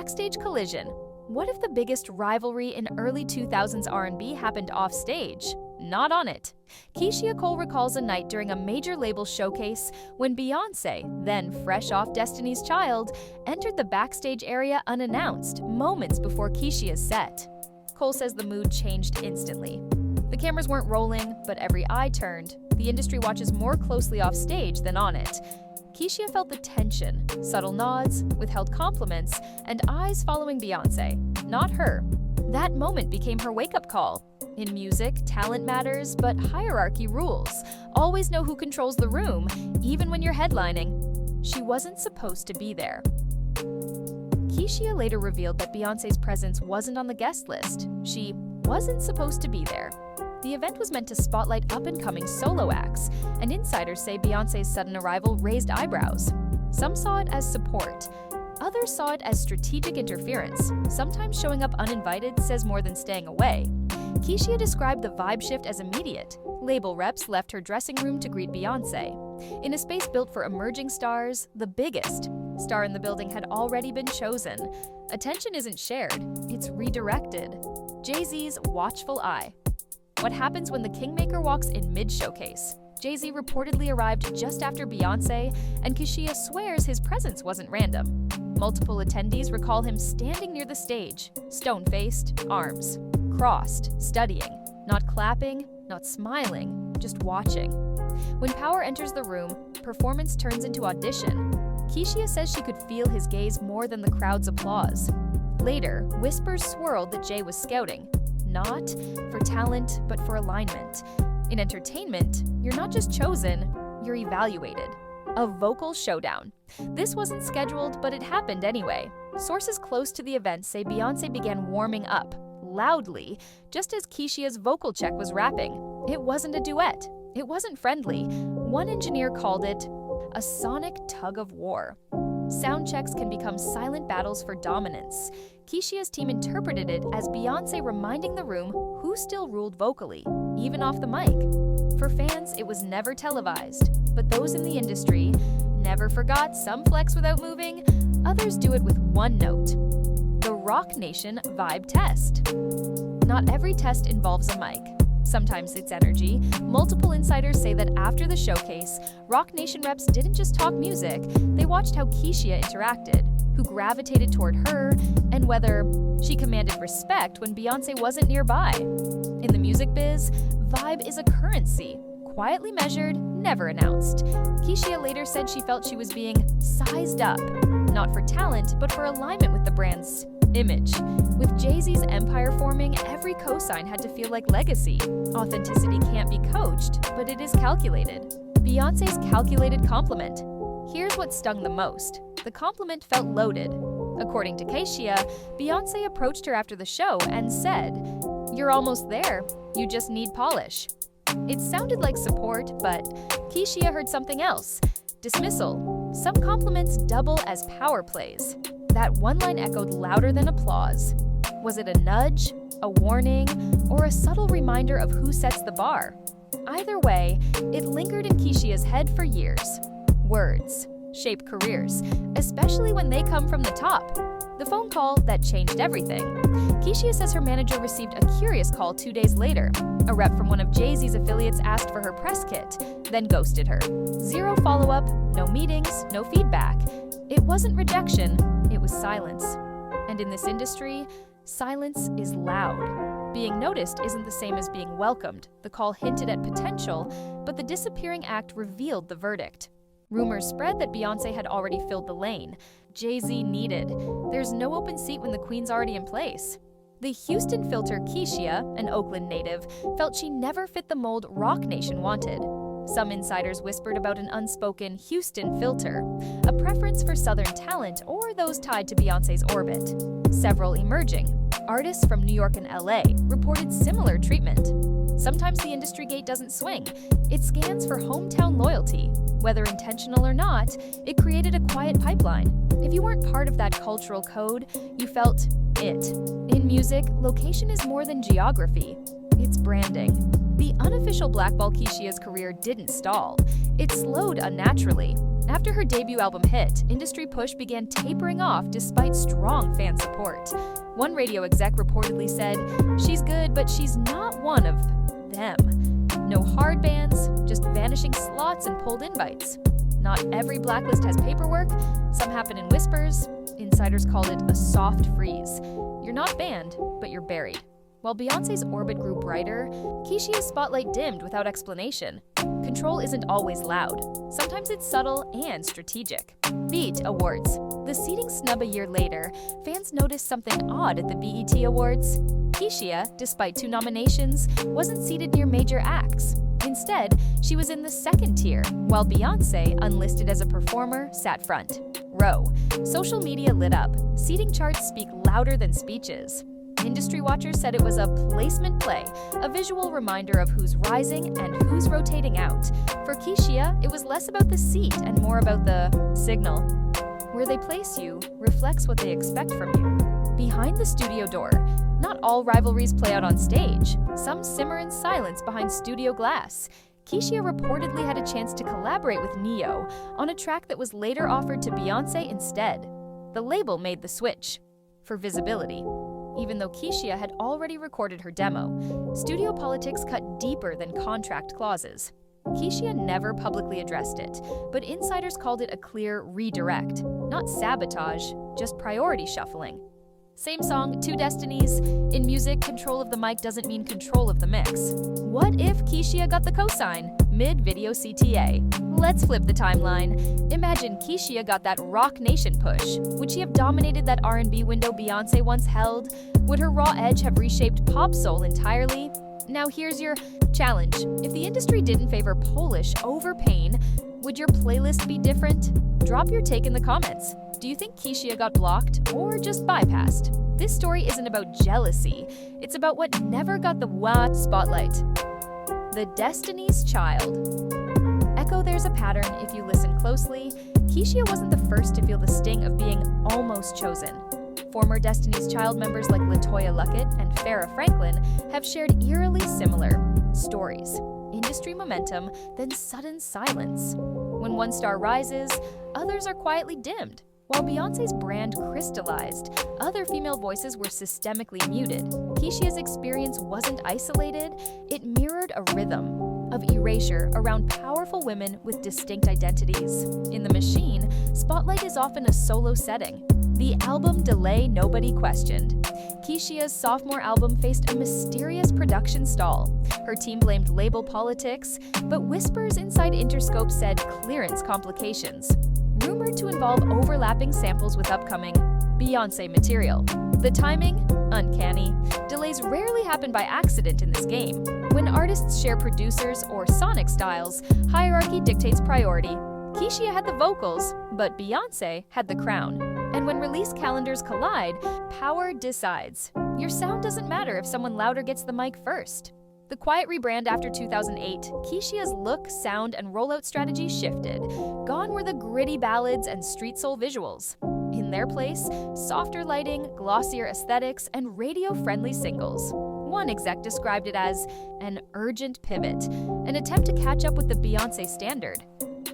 backstage collision. What if the biggest rivalry in early 2000s R&B happened offstage? Not on it. Keisha Cole recalls a night during a major label showcase when Beyoncé, then fresh off Destiny's Child, entered the backstage area unannounced, moments before Keisha's set. Cole says the mood changed instantly. The cameras weren't rolling, but every eye turned. The industry watches more closely off stage than on it. Keisha felt the tension, subtle nods, withheld compliments, and eyes following Beyoncé, not her. That moment became her wake-up call. In music, talent matters, but hierarchy rules. Always know who controls the room, even when you're headlining. She wasn't supposed to be there. Keisha later revealed that Beyoncé's presence wasn't on the guest list. She wasn't supposed to be there. The event was meant to spotlight up-and-coming solo acts, and insiders say Beyoncé's sudden arrival raised eyebrows. Some saw it as support. Others saw it as strategic interference. Sometimes showing up uninvited says more than staying away. Keisha described the vibe shift as immediate. Label reps left her dressing room to greet Beyoncé. In a space built for emerging stars, the biggest star in the building had already been chosen. Attention isn't shared, it's redirected. Jay-Z's watchful eye. What happens when the Kingmaker walks in mid-showcase? Jay-Z reportedly arrived just after Beyoncé, and Keisha swears his presence wasn't random. Multiple attendees recall him standing near the stage, stone-faced, arms crossed, studying, not clapping, not smiling, just watching. When power enters the room, performance turns into audition. Keisha says she could feel his gaze more than the crowd's applause. Later, whispers swirled that Jay was scouting, not for talent, but for alignment. In entertainment, you're not just chosen, you're evaluated. A vocal showdown. This wasn't scheduled, but it happened anyway. Sources close to the event say Beyoncé began warming up, loudly, just as Keisha's vocal check was wrapping. It wasn't a duet. It wasn't friendly. One engineer called it a sonic tug of war. Sound checks can become silent battles for dominance. Keisha's team interpreted it as Beyoncé reminding the room who still ruled vocally, even off the mic. For fans, it was never televised, but those in the industry never forgot some flex without moving, others do it with one note. The Rock Nation vibe test. Not every test involves a mic. Sometimes it's energy. Multiple insiders say that after the showcase, Rock Nation reps didn't just talk music, they watched how Keisha interacted, who gravitated toward her, and whether she commanded respect when Beyoncé wasn't nearby. In the music biz, vibe is a currency, quietly measured, never announced. Keisha later said she felt she was being sized up, not for talent, but for alignment with the brand's image. With Jay-Z's empire forming, every cosign had to feel like legacy. Authenticity can't be coached, but it is calculated. Beyoncé's calculated compliment. Here's what stung the most. The compliment felt loaded. According to Keisha, Beyoncé approached her after the show and said, "You're almost there. You just need polish." It sounded like support, but Keisha heard something else. Dismissal. Some compliments double as power plays. That one line echoed louder than applause. Was it a nudge, a warning, or a subtle reminder of who sets the bar? Either way, it lingered in Keisha's head for years. Words shape careers, especially when they come from the top. The phone call that changed everything. Keisha says her manager received a curious call 2 days later. A rep from one of Jay-Z's affiliates asked for her press kit, then ghosted her. Zero follow-up, no meetings, no feedback. It wasn't rejection, it was silence. And in this industry, silence is loud. Being noticed isn't the same as being welcomed. The call hinted at potential, but the disappearing act revealed the verdict. Rumors spread that Beyoncé had already filled the lane. Jay-Z needed. There's no open seat when the queen's already in place. The Houston filter Keisha, an Oakland native, felt she never fit the mold Rock Nation wanted. Some insiders whispered about an unspoken Houston filter, a preference for Southern talent or those tied to Beyoncé's orbit. Several emerging artists from New York and LA reported similar treatment. Sometimes the industry gate doesn't swing. It scans for hometown loyalty. Whether intentional or not, it created a quiet pipeline. If you weren't part of that cultural code, you felt it. In music, location is more than geography. It's branding. The unofficial blackball Keisha's career didn't stall. It slowed unnaturally. After her debut album hit, industry push began tapering off despite strong fan support. One radio exec reportedly said, "She's good, but she's not one of them. No hard bans, just vanishing slots and pulled invites. Not every blacklist has paperwork, some happen in whispers. Insiders called it a soft freeze. You're not banned, but you're buried." While Beyoncé's orbit grew brighter, Keishia's spotlight dimmed without explanation. Control isn't always loud. Sometimes it's subtle and strategic. BEAT Awards. The seating snub a year later, fans noticed something odd at the BET Awards. Keishia, despite 2 nominations, wasn't seated near major acts. Instead, she was in the second tier, while Beyoncé, unlisted as a performer, sat front. Row. Social media lit up. Seating charts speak louder than speeches. Industry watchers said it was a placement play, a visual reminder of who's rising and who's rotating out. For Keishia, it was less about the seat and more about the signal. Where they place you reflects what they expect from you. Behind the studio door, not all rivalries play out on stage. Some simmer in silence behind studio glass. Keishia reportedly had a chance to collaborate with Ne-Yo on a track that was later offered to Beyoncé instead. The label made the switch for visibility. Even though Keishia had already recorded her demo, studio politics cut deeper than contract clauses. Keishia never publicly addressed it, but insiders called it a clear redirect. Not sabotage, just priority shuffling. Same song, 2 destinies. In music, control of the mic doesn't mean control of the mix. What if Keishia got the cosign? Mid-video CTA. Let's flip the timeline. Imagine Keishia got that Rock Nation push. Would she have dominated that R&B window Beyoncé once held? Would her raw edge have reshaped pop soul entirely? Now here's your challenge. If the industry didn't favor Polish over Pain, would your playlist be different? Drop your take in the comments. Do you think Keishia got blocked or just bypassed? This story isn't about jealousy. It's about what never got the spotlight. The Destiny's Child. Echo, there's a pattern if you listen closely. Keishia wasn't the first to feel the sting of being almost chosen. Former Destiny's Child members like LaToya Luckett and Farrah Franklin have shared eerily similar stories. Industry momentum, then sudden silence. When one star rises, others are quietly dimmed. While Beyoncé's brand crystallized, other female voices were systemically muted. Keishia's experience wasn't isolated, it mirrored a rhythm of erasure around powerful women with distinct identities. In The Machine, spotlight is often a solo setting. The album delay nobody questioned. Keishia's sophomore album faced a mysterious production stall. Her team blamed label politics, but whispers inside Interscope said clearance complications. Rumored to involve overlapping samples with upcoming Beyoncé material. The timing? Uncanny. Delays rarely happen by accident in this game. When artists share producers or sonic styles, hierarchy dictates priority. Keishia had the vocals, but Beyoncé had the crown. And when release calendars collide, power decides. Your sound doesn't matter if someone louder gets the mic first. The quiet rebrand after 2008, Keishia's look, sound, and rollout strategy shifted. Gone were the gritty ballads and street soul visuals. In their place, softer lighting, glossier aesthetics, and radio-friendly singles. One exec described it as an urgent pivot, an attempt to catch up with the Beyoncé standard.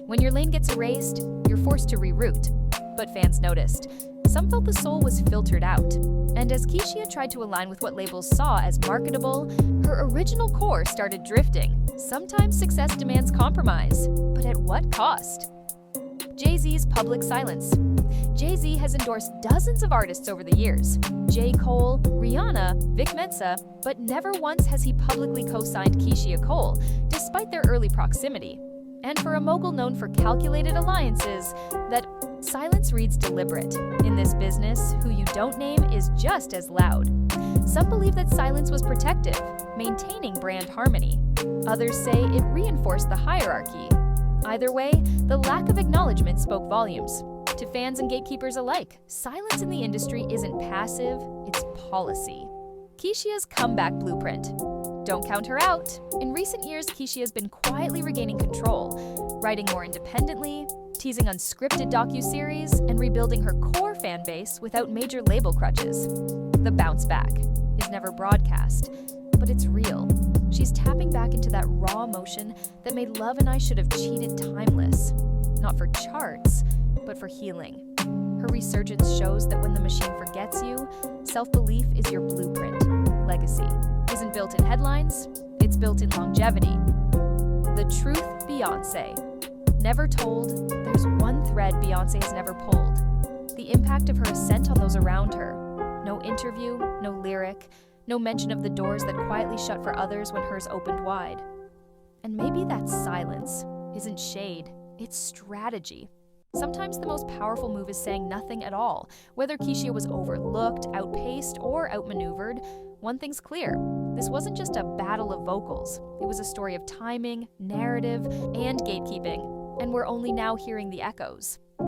When your lane gets erased, you're forced to reroute. But fans noticed. Some felt the soul was filtered out. And as Keishia tried to align with what labels saw as marketable, her original core started drifting. Sometimes success demands compromise, but at what cost? Jay-Z's public silence. Jay-Z has endorsed dozens of artists over the years. J. Cole, Rihanna, Vic Mensa, but never once has he publicly co-signed Keishia Cole, despite their early proximity. And for a mogul known for calculated alliances, that silence reads deliberate. In this business, who you don't name is just as loud. Some believe that silence was protective, maintaining brand harmony. Others say it reinforced the hierarchy. Either way, the lack of acknowledgement spoke volumes. To fans and gatekeepers alike, silence in the industry isn't passive, it's policy. Keishia's comeback blueprint. Don't count her out. In recent years, Keishia's been quietly regaining control, writing more independently, teasing unscripted docuseries, and rebuilding her core fan base without major label crutches. The bounce back is never broadcast, but it's real. She's tapping back into that raw emotion that made Love and I Should Have Cheated timeless. not for charts, but for healing. Her resurgence shows that when the machine forgets you, self-belief is your blueprint. Legacy isn't built in headlines, it's built in longevity. The truth, Beyoncé. Never told, there's one thread Beyoncé has never pulled. The impact of her ascent on those around her. No interview, no lyric, no mention of the doors that quietly shut for others when hers opened wide. And maybe that silence isn't shade, it's strategy. Sometimes the most powerful move is saying nothing at all. Whether Keyshia was overlooked, outpaced, or outmaneuvered, one thing's clear. This wasn't just a battle of vocals. It was a story of timing, narrative, and gatekeeping. And we're only now hearing the echoes.